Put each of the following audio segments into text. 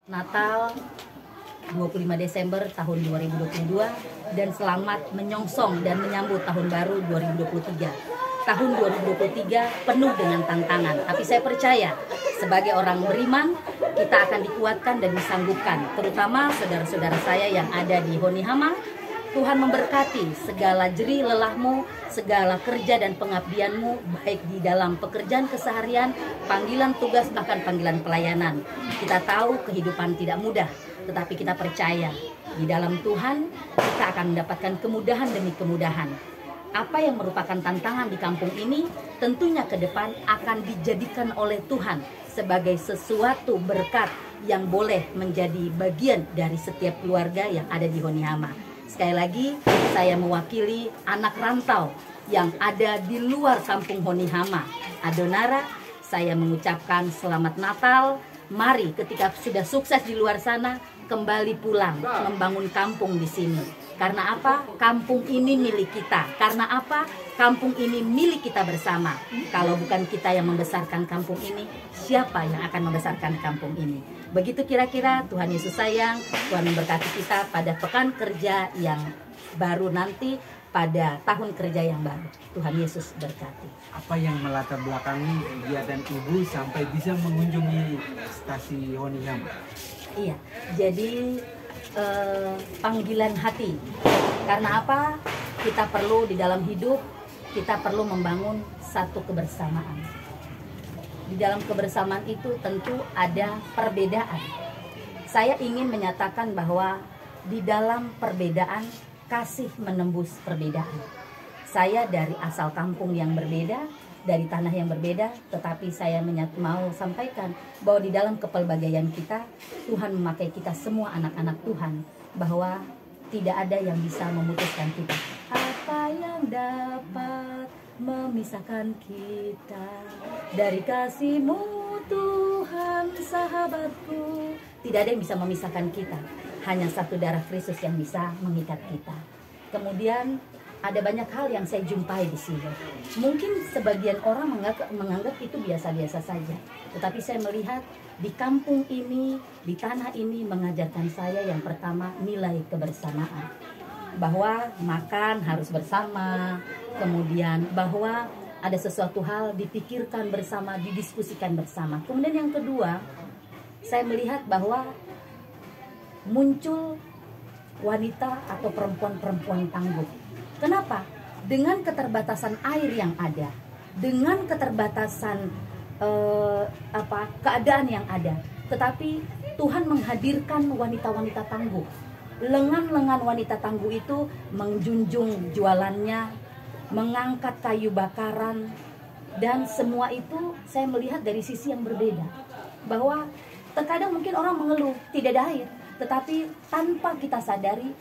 Natal 25 Desember tahun 2022 dan selamat menyongsong dan menyambut tahun baru 2023. Tahun 2023 penuh dengan tantangan, tapi saya percaya sebagai orang beriman kita akan dikuatkan dan disanggupkan, terutama saudara-saudara saya yang ada di Honihama. Tuhan memberkati segala jerih lelahmu, segala kerja dan pengabdianmu, baik di dalam pekerjaan keseharian, panggilan tugas, bahkan panggilan pelayanan. Kita tahu kehidupan tidak mudah, tetapi kita percaya di dalam Tuhan kita akan mendapatkan kemudahan demi kemudahan. Apa yang merupakan tantangan di kampung ini tentunya ke depan akan dijadikan oleh Tuhan sebagai sesuatu berkat yang boleh menjadi bagian dari setiap keluarga yang ada di Honihama. Sekali lagi, saya mewakili anak rantau yang ada di luar kampung Honihama, Adonara. Saya mengucapkan selamat Natal. Mari ketika sudah sukses di luar sana, kembali pulang membangun kampung di sini. Karena apa? Kampung ini milik kita. Karena apa? Kampung ini milik kita bersama. Kalau bukan kita yang membesarkan kampung ini, siapa yang akan membesarkan kampung ini? Begitu kira-kira. Tuhan Yesus sayang. Tuhan memberkati kita pada pekan kerja yang baru nanti, pada tahun kerja yang baru. Tuhan Yesus berkati. Apa yang melatar belakangi dia dan ibu sampai bisa mengunjungi stasi Honihama? Iya, jadi panggilan hati. Karena apa? Kita perlu di dalam hidup, kita perlu membangun satu kebersamaan. Di dalam kebersamaan itu tentu ada perbedaan. Saya ingin menyatakan bahwa di dalam perbedaan kasih menembus perbedaan. Saya dari asal kampung yang berbeda, dari tanah yang berbeda, tetapi saya mau sampaikan bahwa di dalam kepelbagaian kita, Tuhan memakai kita semua anak-anak Tuhan, bahwa tidak ada yang bisa memutuskan kita. Apa yang dapat memisahkan kita dari kasih-Mu Tuhan sahabatku? Tidak ada yang bisa memisahkan kita, hanya satu darah Kristus yang bisa mengikat kita. Kemudian ada banyak hal yang saya jumpai di sini. Mungkin sebagian orang menganggap itu biasa-biasa saja. Tetapi saya melihat di kampung ini, di tanah ini mengajarkan saya yang pertama nilai kebersamaan. Bahwa makan harus bersama, kemudian bahwa ada sesuatu hal dipikirkan bersama, didiskusikan bersama. Kemudian yang kedua, saya melihat bahwa muncul wanita atau perempuan-perempuan tangguh. Kenapa? Dengan keterbatasan air yang ada, dengan keterbatasan keadaan yang ada, tetapi Tuhan menghadirkan wanita-wanita tangguh. Lengan-lengan wanita tangguh itu menjunjung jualannya, mengangkat kayu bakaran, dan semua itu saya melihat dari sisi yang berbeda. Bahwa terkadang mungkin orang mengeluh tidak ada air, tetapi tanpa kita sadari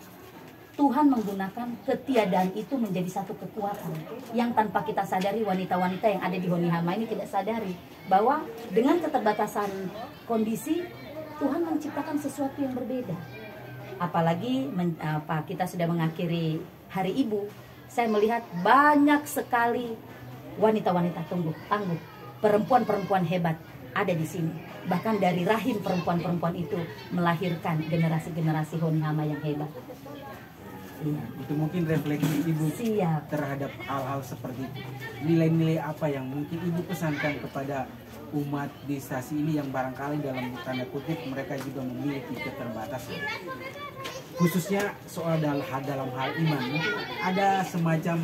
Tuhan menggunakan ketiadaan itu menjadi satu kekuatan yang tanpa kita sadari wanita-wanita yang ada di Honihama ini tidak sadari bahwa dengan keterbatasan kondisi Tuhan menciptakan sesuatu yang berbeda. Apalagi kita sudah mengakhiri Hari Ibu, saya melihat banyak sekali wanita-wanita tangguh, perempuan-perempuan hebat ada di sini. Bahkan dari rahim perempuan-perempuan itu melahirkan generasi-generasi Honihama yang hebat. Iya. Itu mungkin refleksi ibu terhadap hal-hal seperti itu. Nilai-nilai apa yang mungkin ibu pesankan kepada umat di stasi ini yang barangkali dalam tanda kutip mereka juga memiliki keterbatasan, khususnya soal dalam hal iman. Mungkin ada semacam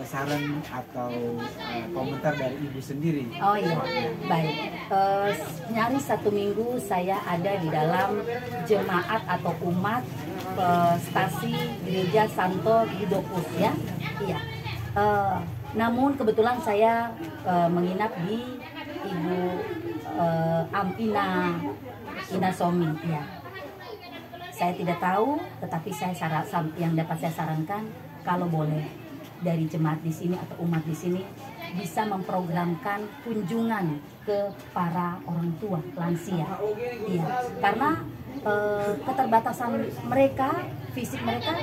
saran atau komentar dari ibu sendiri. Oh iya, baik. Nyaris 1 minggu saya ada di dalam jemaat atau umat stasi gereja Santo Yudopus ya. Iya. Namun kebetulan saya menginap di Ibu Ina Somi ya. Saya tidak tahu, tetapi yang dapat saya sarankan kalau boleh dari jemaat di sini atau umat di sini bisa memprogramkan kunjungan ke para orang tua lansia. Iya, karena keterbatasan mereka, fisik mereka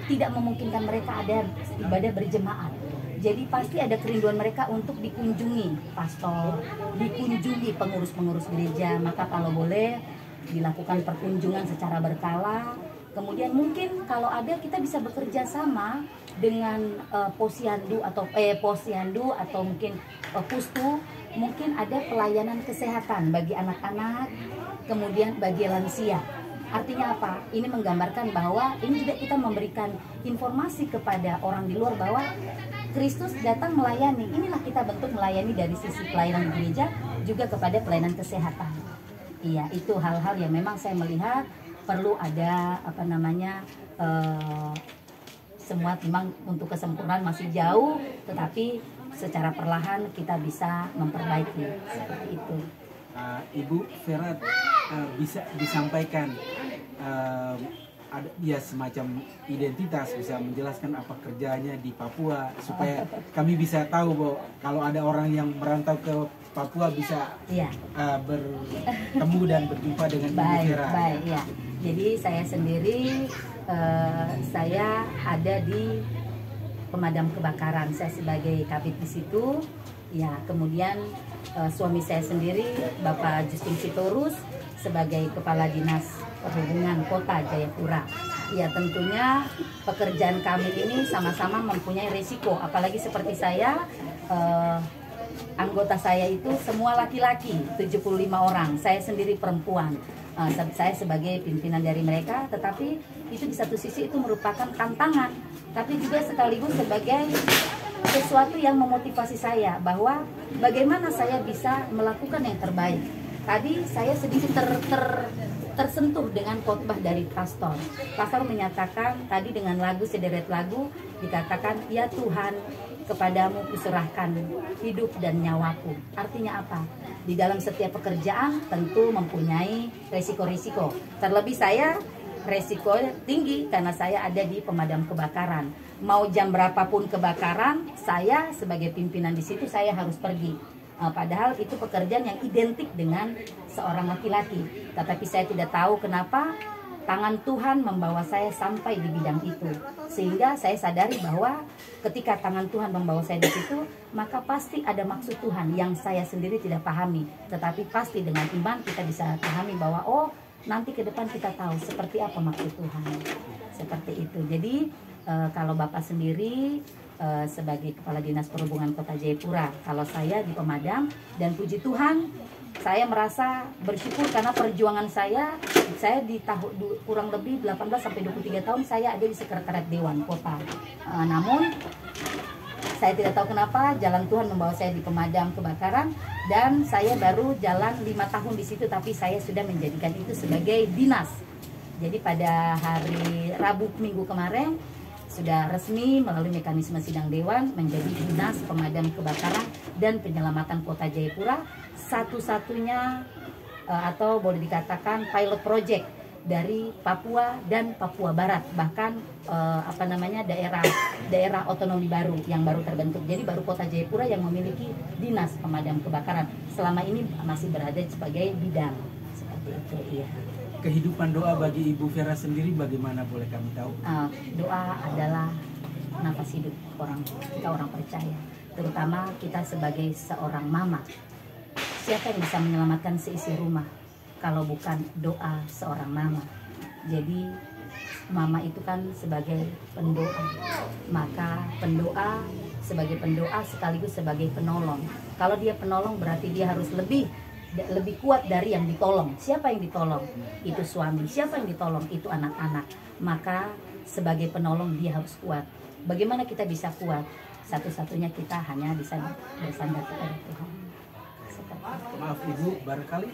tidak memungkinkan mereka ada ibadah berjemaat. Jadi pasti ada kerinduan mereka untuk dikunjungi pastor, dikunjungi pengurus-pengurus gereja. Maka kalau boleh dilakukan perkunjungan secara berkala. Kemudian mungkin kalau ada kita bisa bekerja sama dengan posyandu atau mungkin pustu, mungkin ada pelayanan kesehatan bagi anak-anak, kemudian bagi lansia. Artinya apa? Ini menggambarkan bahwa ini juga kita memberikan informasi kepada orang di luar bahwa Kristus datang melayani. Inilah kita bentuk melayani dari sisi pelayanan gereja juga kepada pelayanan kesehatan. Iya, itu hal-hal yang memang saya melihat perlu ada semua memang untuk kesempurnaan masih jauh, tetapi secara perlahan kita bisa memperbaiki seperti itu. Ibu Vera bisa disampaikan ada ya semacam identitas, bisa menjelaskan apa kerjanya di Papua supaya kami bisa tahu bahwa kalau ada orang yang merantau ke Papua bisa bertemu dan berjumpa dengan Ibu Vera. Baik, ya. Jadi saya sendiri saya ada di pemadam kebakaran. Saya sebagai kabid di situ. Ya, kemudian suami saya sendiri Bapak Justin Sitorus sebagai Kepala Dinas Perhubungan Kota Jayapura. Ya, tentunya pekerjaan kami ini sama-sama mempunyai risiko, apalagi seperti saya, anggota saya itu semua laki-laki, 75 orang, saya sendiri perempuan. Saya sebagai pimpinan dari mereka, tetapi itu di satu sisi itu merupakan tantangan, tapi juga sekaligus sebagai sesuatu yang memotivasi saya bahwa bagaimana saya bisa melakukan yang terbaik. Tadi saya sedikit tersentuh dengan khotbah dari pastor. Pastor menyatakan tadi dengan lagu, sederet lagu, dikatakan, ya Tuhan, kepadamu kuserahkan hidup dan nyawaku. Artinya apa? Di dalam setiap pekerjaan tentu mempunyai resiko-resiko. Terlebih saya resiko tinggi karena saya ada di pemadam kebakaran. Mau jam berapapun kebakaran, saya sebagai pimpinan di situ saya harus pergi. Padahal itu pekerjaan yang identik dengan seorang laki-laki. Tetapi saya tidak tahu kenapa tangan Tuhan membawa saya sampai di bidang itu. Sehingga saya sadari bahwa ketika tangan Tuhan membawa saya di situ, maka pasti ada maksud Tuhan yang saya sendiri tidak pahami. Tetapi pasti dengan iman kita bisa pahami bahwa oh, nanti ke depan kita tahu seperti apa maksud Tuhan. Seperti itu. Jadi kalau Bapak sendiri sebagai Kepala Dinas Perhubungan Kota Jayapura, kalau saya di pemadam, dan puji Tuhan saya merasa bersyukur karena perjuangan saya di tahun kurang lebih 18 sampai 23 tahun saya ada di sekretariat Dewan Kota. Namun saya tidak tahu kenapa jalan Tuhan membawa saya di pemadam kebakaran, dan saya baru jalan 5 tahun di situ, tapi saya sudah menjadikan itu sebagai dinas. Jadi pada hari Rabu minggu kemarin sudah resmi melalui mekanisme sidang dewan menjadi dinas pemadam kebakaran dan penyelamatan Kota Jayapura, satu-satunya atau boleh dikatakan pilot project dari Papua dan Papua Barat, bahkan daerah otonomi baru yang baru terbentuk. Jadi baru Kota Jayapura yang memiliki dinas pemadam kebakaran. Selama ini masih berada sebagai bidang seperti itu. Iya. Kehidupan doa bagi Ibu Vera sendiri bagaimana, boleh kami tahu? Doa adalah nafas hidup kita orang percaya, terutama kita sebagai seorang mama. Siapa yang bisa menyelamatkan seisi rumah kalau bukan doa seorang mama? Jadi mama itu kan sebagai pendoa, maka pendoa sebagai pendoa sekaligus sebagai penolong. Kalau dia penolong berarti dia harus lebih kuat dari yang ditolong. Siapa yang ditolong? Itu suami. Siapa yang ditolong? Itu anak-anak. Maka sebagai penolong dia harus kuat. Bagaimana kita bisa kuat? Satu-satunya kita hanya bisa bersandar kepada Tuhan. Maaf Ibu, barangkali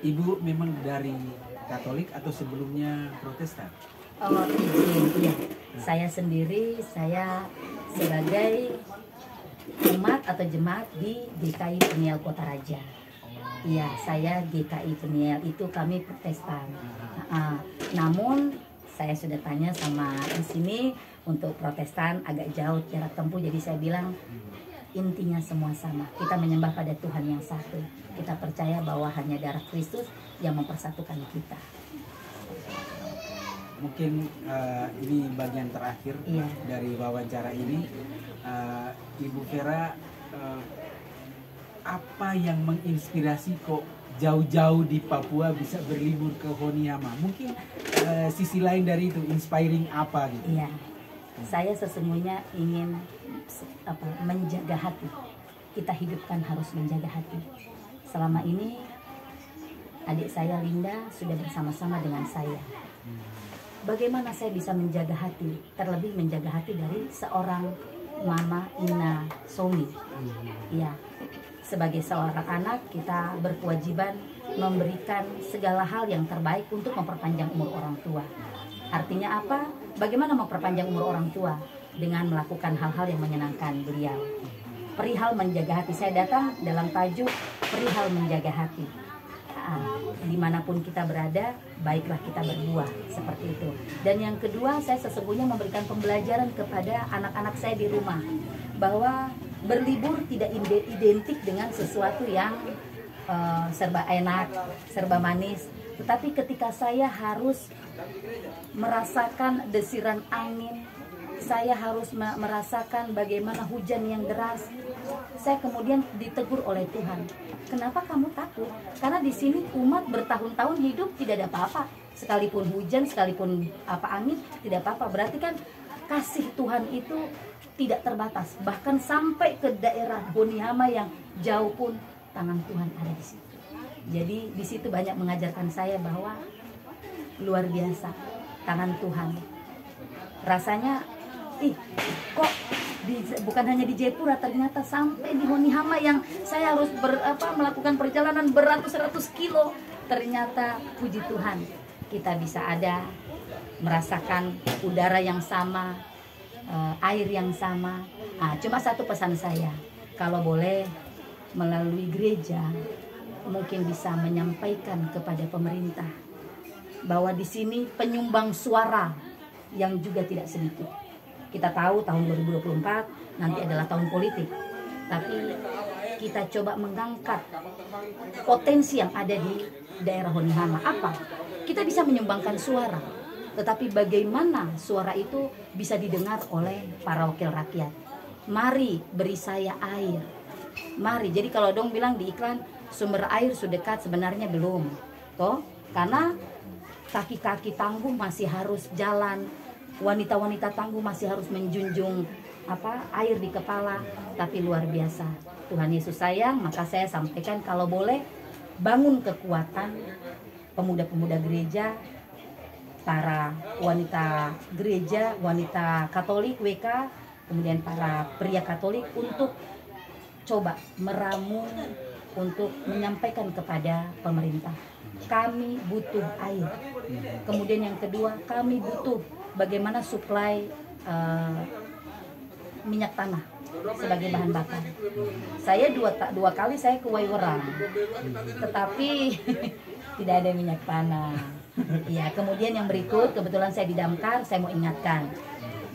Ibu memang dari Katolik atau sebelumnya Protestan? Iya. Saya sendiri, saya sebagai umat atau jemaat di GKI Peniel Kota Raja. Iya, saya GKI Peniel, itu kami Protestan. Namun saya sudah tanya sama di sini untuk Protestan agak jauh jarak tempuh, jadi saya bilang intinya semua sama. Kita menyembah pada Tuhan yang satu. Kita percaya bahwa hanya darah Kristus yang mempersatukan kita. Mungkin ini bagian terakhir dari wawancara ini. Ibu Vera, apa yang menginspirasi kok jauh-jauh di Papua bisa berlibur ke Honeyama. Mungkin sisi lain dari itu, inspiring apa gitu? Iya, saya sesungguhnya ingin menjaga hati. Kita hidupkan harus menjaga hati. Selama ini adik saya Linda sudah bersama-sama dengan saya. Bagaimana saya bisa menjaga hati? Terlebih menjaga hati dari seorang Mama Ina Somi. Ya, sebagai seorang anak kita berkewajiban memberikan segala hal yang terbaik untuk memperpanjang umur orang tua. Artinya apa? Bagaimana memperpanjang umur orang tua? Dengan melakukan hal-hal yang menyenangkan beliau. Perihal menjaga hati, saya datang dalam tajuk perihal menjaga hati. Dimanapun kita berada, baiklah kita berbuah seperti itu. Dan yang kedua, saya sesungguhnya memberikan pembelajaran kepada anak-anak saya di rumah bahwa berlibur tidak identik dengan sesuatu yang serba enak, serba manis. Tetapi ketika saya harus merasakan desiran angin, saya harus merasakan bagaimana hujan yang deras, saya kemudian ditegur oleh Tuhan. Kenapa kamu takut? Karena di sini umat bertahun-tahun hidup tidak ada apa-apa. Sekalipun hujan, sekalipun angin, tidak apa-apa. Berarti kan kasih Tuhan itu tidak terbatas. Bahkan sampai ke daerah Honeyama yang jauh pun tangan Tuhan ada di situ. Jadi di situ banyak mengajarkan saya bahwa luar biasa tangan Tuhan. Rasanya, kok bukan hanya di Jayapura, ternyata sampai di Honeyama yang saya harus melakukan perjalanan beratus-ratus kilo. Ternyata puji Tuhan kita bisa ada merasakan udara yang sama, air yang sama. Cuma satu pesan saya, kalau boleh melalui gereja mungkin bisa menyampaikan kepada pemerintah bahwa di sini penyumbang suara yang juga tidak sedikit. Kita tahu tahun 2024 nanti adalah tahun politik, tapi kita coba mengangkat potensi yang ada di daerah Honeyama. Apa? Kita bisa menyumbangkan suara, tetapi bagaimana suara itu bisa didengar oleh para wakil rakyat? Mari beri saya air. Mari. Jadi kalau dong bilang di iklan sumber air sudah dekat, sebenarnya belum. Toh, karena kaki-kaki tangguh masih harus jalan. Wanita-wanita tangguh masih harus menjunjung air di kepala. Tapi luar biasa, Tuhan Yesus sayang. Maka saya sampaikan kalau boleh bangun kekuatan pemuda-pemuda gereja, para wanita gereja, wanita Katolik WK, kemudian para pria Katolik untuk coba meramu, untuk menyampaikan kepada pemerintah, kami butuh air. Kemudian yang kedua, kami butuh bagaimana suplai minyak tanah sebagai bahan bakar. Saya dua kali saya ke Waiwerang, tetapi tidak ada minyak tanah. Ya, kemudian yang berikut, kebetulan saya di Damkar, saya mau ingatkan,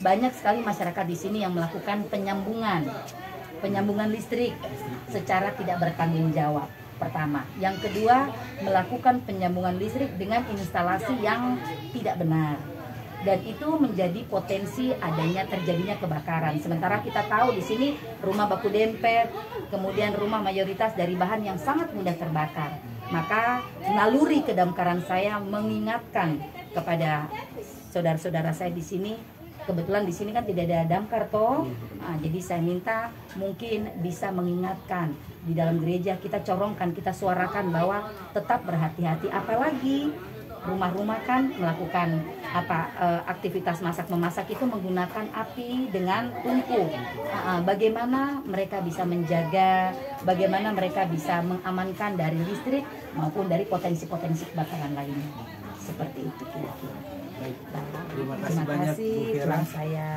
banyak sekali masyarakat di sini yang melakukan penyambungan listrik secara tidak bertanggung jawab. Pertama, yang kedua, melakukan penyambungan listrik dengan instalasi yang tidak benar, dan itu menjadi potensi adanya terjadinya kebakaran. Sementara kita tahu di sini rumah baku dempet, kemudian rumah mayoritas dari bahan yang sangat mudah terbakar. Maka naluri kedamkaran saya mengingatkan kepada saudara-saudara saya di sini. Kebetulan di sini kan tidak ada damkar toh, jadi saya minta mungkin bisa mengingatkan di dalam gereja, kita corongkan, kita suarakan bahwa tetap berhati-hati. Apalagi rumah-rumah kan melakukan aktivitas masak-memasak itu menggunakan api dengan tungku. Bagaimana mereka bisa menjaga, bagaimana mereka bisa mengamankan dari listrik maupun dari potensi-potensi kebakaran lainnya. Seperti itu kira-kira. Terima kasih banyak Bu Vera. Saya.